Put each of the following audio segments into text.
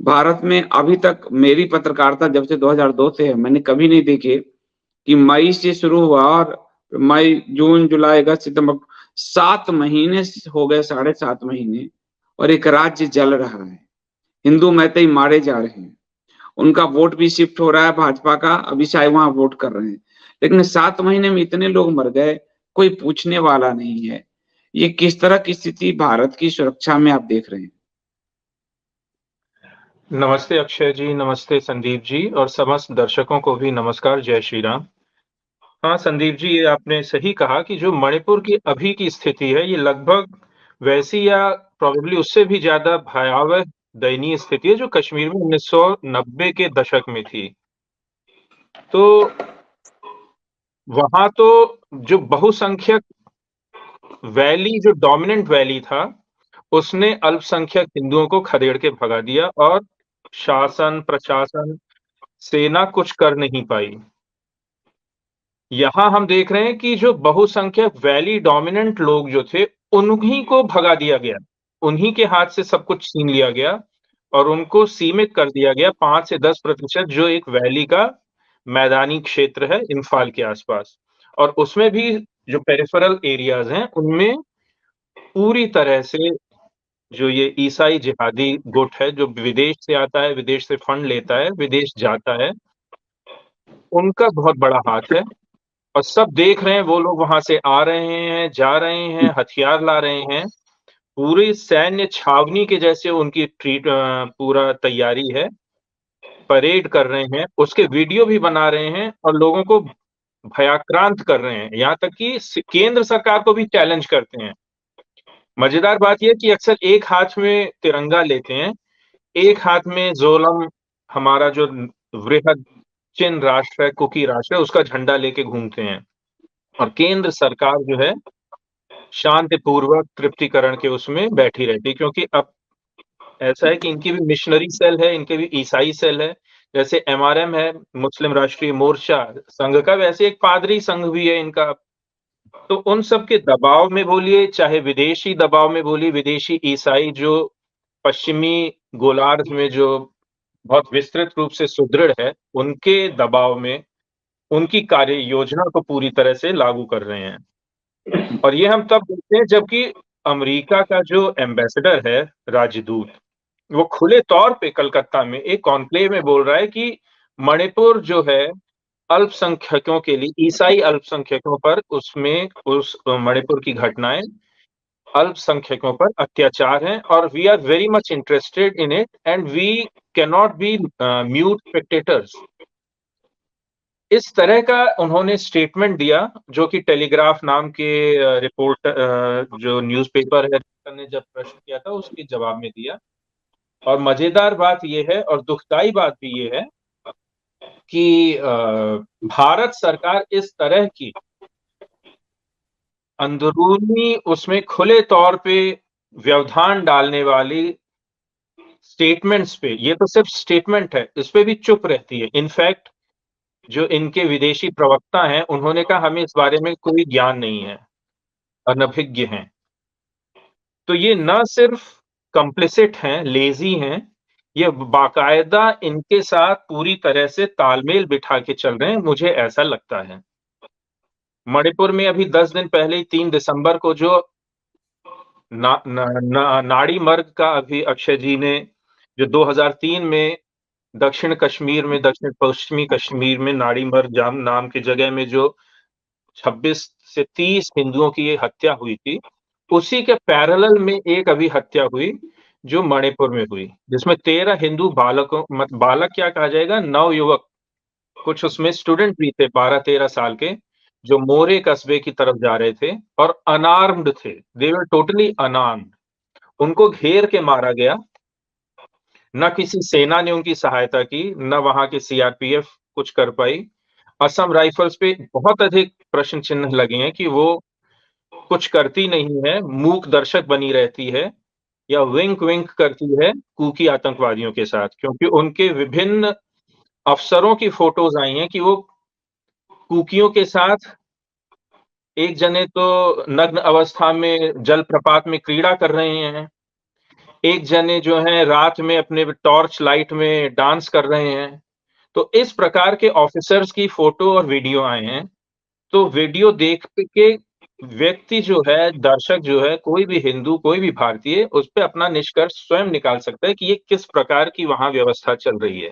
भारत में अभी तक मेरी पत्रकारिता जब से 2002 से है, मैंने कभी नहीं देखे कि मई से शुरू हुआ और मई, जून, जुलाई, अगस्त, सितंबर 7 महीने हो गए, साढ़े 7 महीने, और एक राज्य जल रहा है। हिंदू मैतेई मारे जा रहे हैं। उनका वोट भी शिफ्ट हो रहा है भाजपा का, अभी शायद वहां वोट कर रहे हैं। लेकिन 7 महीने में इतने लोग मर गए, कोई पूछने वाला नहीं है। ये किस तरह की स्थिति भारत की सुरक्षा में आप देख रहे हैं? नमस्ते अक्षय जी, नमस्ते संदीप जी और समस्त दर्शकों को भी नमस्कार, जय श्री राम। हाँ, संदीप जी, ये आपने सही कहा कि जो मणिपुर की अभी की स्थिति है, ये लगभग वैसी या प्रोबेबली उससे भी ज़्यादा भयावह दयनीय स्थिति है, जो कश्मीर में 1990 के दशक में थी। तो वहाँ तो जो बहुसंख्यक वैली, जो डोमिनेंट वैली था, उसने अल्पसंख्यक हिंदुओं को खदेड़ के भगा दिया और शासन, प्रशासन, सेना कुछ कर नहीं पाई। यहाँ हम देख रहे हैं कि जो बहुसंख्यक वैली डोमिनेंट लोग जो थे, उन्हीं को भगा दिया गया। उन्हीं के हाथ से सब कुछ छीन लिया गया और उनको सीमित कर दिया गया 5 से 10% जो एक वैली का मैदानी क्षेत्र है इम्फाल के आसपास। और उसमें भी जो पेरिफेरल एरियाज़ हैं, उनमें पूरी तरह से जो ये ईसाई जिहादी गुट है, जो विदेश से आता है, विदेश से फंड लेता है, विदेश जाता है, उनका बहुत बड़ा हाथ है। और सब देख रहे हैं, वो लोग वहां से आ रहे हैं, जा रहे हैं, हथियार ला रहे हैं। पूरी सैन्य छावनी के जैसे उनकी पूरा तैयारी है, परेड कर रहे हैं, उसके वीडियो भी बना रहे हैं और लोगों को भयाक्रांत कर रहे हैं। यहाँ तक कि केंद्र सरकार को भी चैलेंज करते हैं। मजेदार बात यह कि अक्सर एक हाथ में तिरंगा लेते हैं, एक हाथ में जोलम, हमारा जो वृहद चिन राष्ट्र है, कुकी राष्ट्र है, उसका झंडा लेके घूमते हैं। और केंद्र सरकार जो है शांतिपूर्वक तृप्तिकरण के उसमें बैठी रहती है, क्योंकि अब ऐसा है कि इनकी भी मिशनरी सेल है, इनके भी ईसाई सेल है। जैसे एमआरएम है, मुस्लिम राष्ट्रीय मोर्चा संघ का, वैसे एक पादरी संघ भी है इनका। तो उन सब के दबाव में बोलिए, चाहे विदेशी दबाव में बोलिए, विदेशी ईसाई जो पश्चिमी गोलार्ध में जो बहुत विस्तृत रूप से सुदृढ़ है, उनके दबाव में उनकी कार्य योजना को पूरी तरह से लागू कर रहे हैं। और ये हम तब देखते हैं जबकि अमेरिका का जो एम्बेसडर है, राजदूत, वो खुले तौर पे कलकत्ता में एक कॉन्क्लेव में बोल रहा है कि मणिपुर जो है अल्पसंख्यकों के लिए, ईसाई अल्पसंख्यकों पर उसमें उस मणिपुर की घटनाएं अल्पसंख्यकों पर अत्याचार हैं और we are very much interested in it and we can not be mute spectators. इस तरह का उन्होंने स्टेटमेंट दिया, जो कि टेलीग्राफ नाम के रिपोर्ट जो न्यूज़पेपर है ने जब प्रश्न किया था उसके जवाब में दिया। और मजेदार बात ये है और दुखदाई बात भी ये है कि भारत सरकार इस तरह की अंदरूनी उसमें खुले तौर पे व्यवधान डालने वाली स्टेटमेंट्स पे, ये तो सिर्फ स्टेटमेंट है, इस पे भी चुप रहती है। इनफैक्ट जो इनके विदेशी प्रवक्ता हैं, उन्होंने कहा हमें इस बारे में कोई ज्ञान नहीं है, अनभिज्ञ हैं। तो ये ना सिर्फ कंप्लिसिट हैं, लेज़ी हैं, ये बाकायदा इनके साथ पूरी तरह से तालमेल बिठा के चल रहे हैं, मुझे ऐसा लगता है। मणिपुर में अभी 10 दिन पहले ही 3 दिसंबर को जो नाड़ी मर्ग का अभी अक्षय जी ने जो 2003 में दक्षिण कश्मीर में, दक्षिण पश्चिमी कश्मीर में नाड़ी मर्ग जाम नाम की जगह में जो 26 से 30 हिंदुओं की ये हत्या हुई थी, उसी के पैरेलल में एक अभी हत्या हुई जो मणिपुर में हुई, जिसमें 13 हिंदू बालकों, बालक क्या कहा जाएगा, नवयुवक, कुछ उसमें स्टूडेंट भी थे 12-13 साल के, जो मोरे कस्बे की तरफ जा रहे थे और अनार्म्ड थे, दे वर टोटली अनआर्म्ड। उनको घेर के मारा गया। न किसी सेना ने उनकी सहायता की, न वहां के सीआरपीएफ कुछ कर पाई। असम राइफल्स पे बहुत अधिक प्रश्न चिन्ह लगे हैं कि वो कुछ करती नहीं है, मूक दर्शक बनी रहती है या विंक विंक करती है कुकी आतंकवादियों के साथ, क्योंकि उनके विभिन्न अफसरों की फोटोज आई हैं कि वो कुकियों के साथ, एक जने तो नग्न अवस्था में जलप्रपात में क्रीड़ा कर रहे हैं, एक जने जो हैं रात में अपने टॉर्च लाइट में डांस कर रहे हैं। तो इस प्रकार के ऑफिसर्स की फोटो और वीडियो आए हैं। तो वीडियो देख के व्यक्ति जो है, दर्शक जो है, कोई भी हिंदू, कोई भी भारतीय उस पे अपना निष्कर्ष स्वयं निकाल सकता है कि ये किस प्रकार की वहाँ व्यवस्था चल रही है।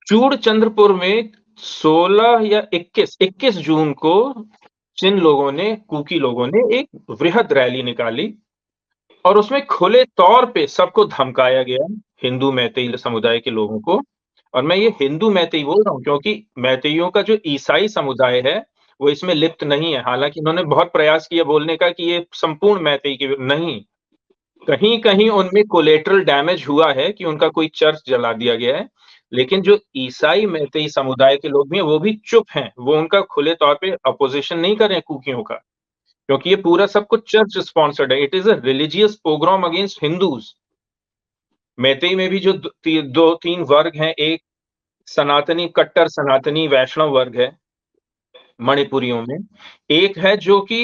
चूड़चंद्रपुर में 16 या 21 जून को जिन लोगों ने, कूकी लोगों ने एक वृहद रैली निकाली और उसमें खुले तौर पे सबको धमकाया गया, हिंदू मैतेई समुदाय के लोगों को। और मैं ये हिंदू मैतेई बोल रहा हूँ क्योंकि मैतेइयों का जो ईसाई समुदाय है, वो इसमें लिप्त नहीं है। हालाँकि उन्होंने बहुत प्रयास किया बोलने का कि ये संपूर्ण मैतेई की नहीं, कहीं-कहीं उनमें कोलेटरल डैमेज हुआ है कि उनका कोई चर्च जला दिया गया है। लेकिन जो ईसाई मैतेई समुदाय के लोग भी हैं, वो भी चुप हैं। वो उनका खुले तौर पे अपोज़िशन नहीं कर रहे हैं कूकियों का, क्योंकि ये पूरा सब कुछ चर्च स्पॉन्सर्ड है। It is a religious pogrom against Hindus. Meitei में भी जो 2-3 वर्ग हैं, एक सनातनी, कट्टर सनातनी वैष्णव वर्ग है, मणिपुरियों में। एक है जो कि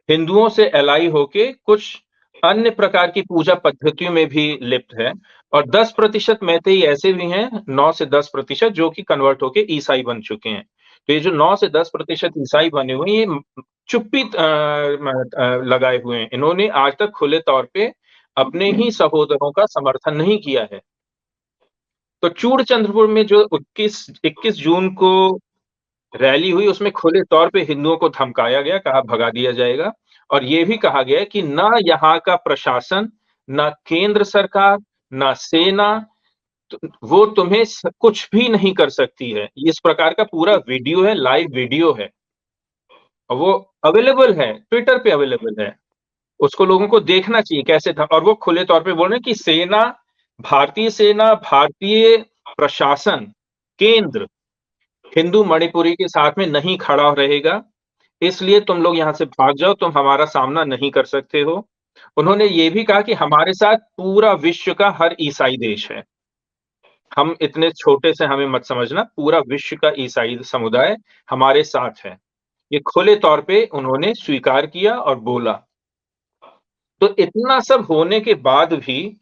हिंदुओं से एलाई होके कुछ अन्य प्रकार की पूजा पद्धतियों में भी लिप्त है और 10% मैतेई ऐसे भी हैं, 9 से 10% जो कि कन्वर्ट होके ईसाई बन चुके हैं। तो ये जो 9 से 10% ईसाई बने हुए हैं, ये चुप्पी लगाए हुए हैं। इन्होंने आज तक खुले तौर पे अपने ही सहोदरों का समर्थन नहीं किया है। तो चूड़चंद्रपुर में जो 21 जून को रैली हुई, उसमें खुले तौर पे हिंदुओं को धमकाया गया, कहा भगा दिया जाएगा और ये भी कहा गया है कि ना यहाँ का प्रशासन, ना केंद्र सरकार, ना सेना, वो तुम्हें कुछ भी नहीं कर सकती है। इस प्रकार का पूरा वीडियो है, लाइव वीडियो है और वो अवेलेबल है, ट्विटर पे अवेलेबल है। उसको लोगों को देखना चाहिए कैसे था। और वो खुले तौर पे बोल रहे हैं कि सेना, भारतीय प्रशासन, केंद्र हिंदू मणिपुरी के साथ में नहीं खड़ा रहेगा, इसलिए तुम लोग यहाँ से भाग जाओ, तुम हमारा सामना नहीं कर सकते हो। उन्होंने ये भी कहा कि हमारे साथ पूरा विश्व का हर ईसाई देश है। हम इतने छोटे से हमें मत समझना, पूरा विश्व का ईसाई समुदाय हमारे साथ है। ये खुले तौर पे उन्होंने स्वीकार किया और बोला। तो इतना सब होने के बाद भी,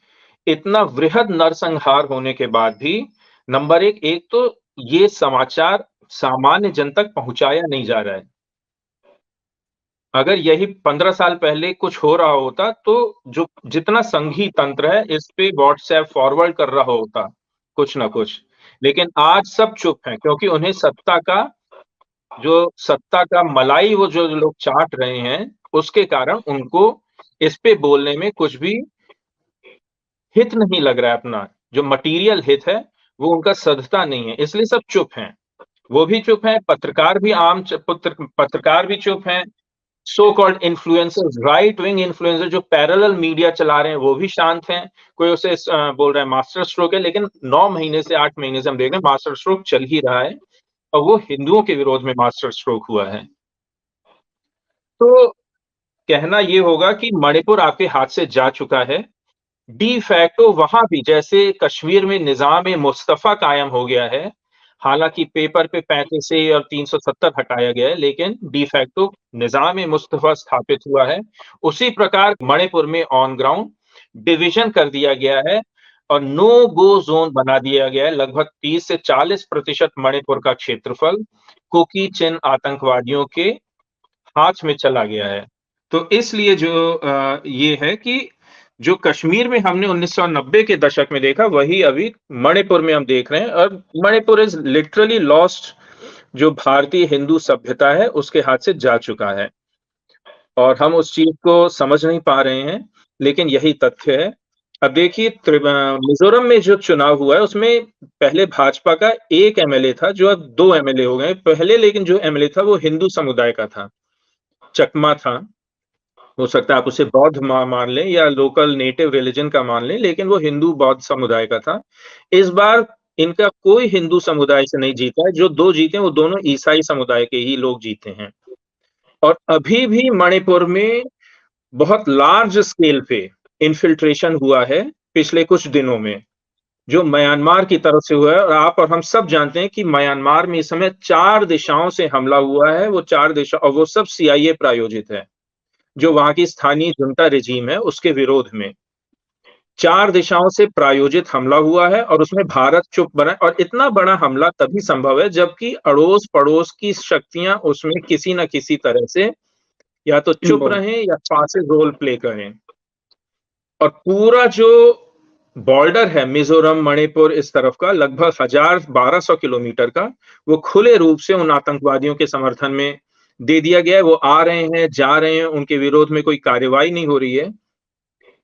इतना वृहद नरसंहार होने के बाद भी, नंबर एक तो ये समाचार सामान्य जन तक पहुँचाया नहीं जा रहा है। अगर यही 15 साल पहले कुछ हो रहा होता तो जो जितना संघीय तंत्र है इस पे व्हाट्सएप फॉरवर्ड कर रहा होता कुछ ना कुछ। लेकिन आज सब चुप हैं क्योंकि उन्हें सत्ता का मलाई वो जो लोग चाट रहे हैं, उसके कारण उनको इस पे बोलने में कुछ भी हित नहीं लग रहा है अपना। जो मटीरियल हित है, वो उनका सधता नहीं है, इसलिए सब चुप हैं। वो भी चुप हैं, पत्रकार भी चुप हैं, so called influencers, right wing influencer जो पैरेलल मीडिया चला रहे हैं, वो भी शांत हैं। कोई उसे बोल रहा है मास्टर स्ट्रोक है, लेकिन 9 महीने से 8 महीने से हम देख रहे हैं मास्टर स्ट्रोक चल ही रहा है और वो हिंदुओं के विरोध में मास्टर स्ट्रोक हुआ है। तो कहना ये होगा कि मणिपुर आपके हाथ से जा चुका है। डी फैक्टो वहां भी जैसे कश्मीर में निजाम मुस्तफा कायम हो गया है, हालांकि पेपर पे 35 ए और 370 हटाया गया है, लेकिन डी फैक्टो निजाम मुस्तफा स्थापित हुआ है। उसी प्रकार मणिपुर में ऑन ग्राउंड डिवीजन कर दिया गया है और नो गो जोन बना दिया गया है। लगभग 30 से 40% मणिपुर का क्षेत्रफल कुकी चिन आतंकवादियों के हाथ में चला गया है। तो इसलिए जो ये है कि जो कश्मीर में हमने 1990 के दशक में देखा, वही अभी मणिपुर में हम देख रहे हैं और मणिपुर इज लिटरली लॉस्ट। जो भारतीय हिंदू सभ्यता है, उसके हाथ से जा चुका है और हम उस चीज को समझ नहीं पा रहे हैं, लेकिन यही तथ्य है। अब देखिए मिजोरम में जो चुनाव हुआ है, उसमें पहले भाजपा का 1 एमएलए था, जो अब 2 एमएलए हो गए। पहले लेकिन जो एमएलए था, वो हिंदू समुदाय का था, चकमा था। हो सकता है आप उसे बौद्ध मान लें या लोकल नेटिव रिलीजन का मान लें, लेकिन वो हिंदू बौद्ध समुदाय का था। इस बार इनका कोई हिंदू समुदाय से नहीं जीता है। जो 2 जीते हैं, वो दोनों ईसाई समुदाय के ही लोग जीते हैं। और अभी भी मणिपुर में बहुत लार्ज स्केल पे इन्फिल्ट्रेशन हुआ है पिछले कुछ दिनों में, जो म्यांमार की तरफ से हुआ है। और आप और हम सब जानते हैं कि म्यांमार में इस समय 4 दिशाओं से हमला हुआ है। वो 4 दिशा और वो सब CIA प्रायोजित है। जो वहां की स्थानीय जुंटा रेजीम है उसके विरोध में। 4 दिशाओं से प्रायोजित हमला हुआ है और उसमें भारत चुप बना, और इतना बड़ा हमला तभी संभव है जबकि अड़ोस पड़ोस की शक्तियां उसमें किसी न किसी तरह से या तो चुप रहें या पासिव रोल प्ले करें। और पूरा जो बॉर्डर है मिजोरम मणिपुर इस तरफ का लगभग 1200 किलोमीटर का, वो खुले रूप से उन आतंकवादियों के समर्थन में दे दिया गया है। वो आ रहे हैं, जा रहे हैं, उनके विरोध में कोई कार्रवाई नहीं हो रही है।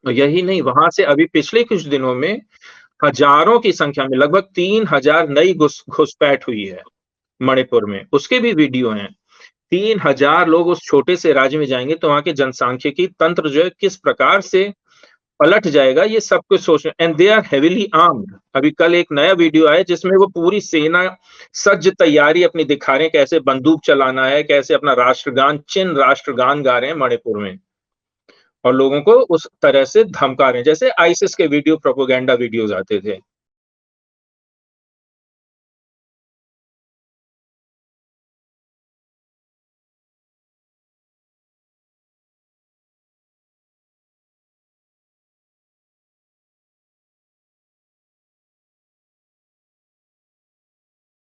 और यही नहीं, वहां से अभी पिछले कुछ दिनों में हजारों की संख्या में लगभग 3000 नई घुसपैठ हुई है मणिपुर में, उसके भी वीडियो हैं। 3000 लोग उस छोटे से राज्य में जाएंगे तो वहां के जनसांख्यिकी तंत्र जो है किस प्रकार से पलट जाएगा, ये सब कुछ सोच रहे। And they are heavily armed. अभी कल एक नया वीडियो आया जिसमें वो पूरी सेना सज्ज तैयारी अपनी दिखा रहे हैं, कैसे बंदूक चलाना है, कैसे अपना राष्ट्रगान, चिन राष्ट्रगान गा रहे हैं मणिपुर में, और लोगों को उस तरह से धमका रहे हैं जैसे आईसिस के वीडियो, प्रोपेगेंडा वीडियोस आते थे।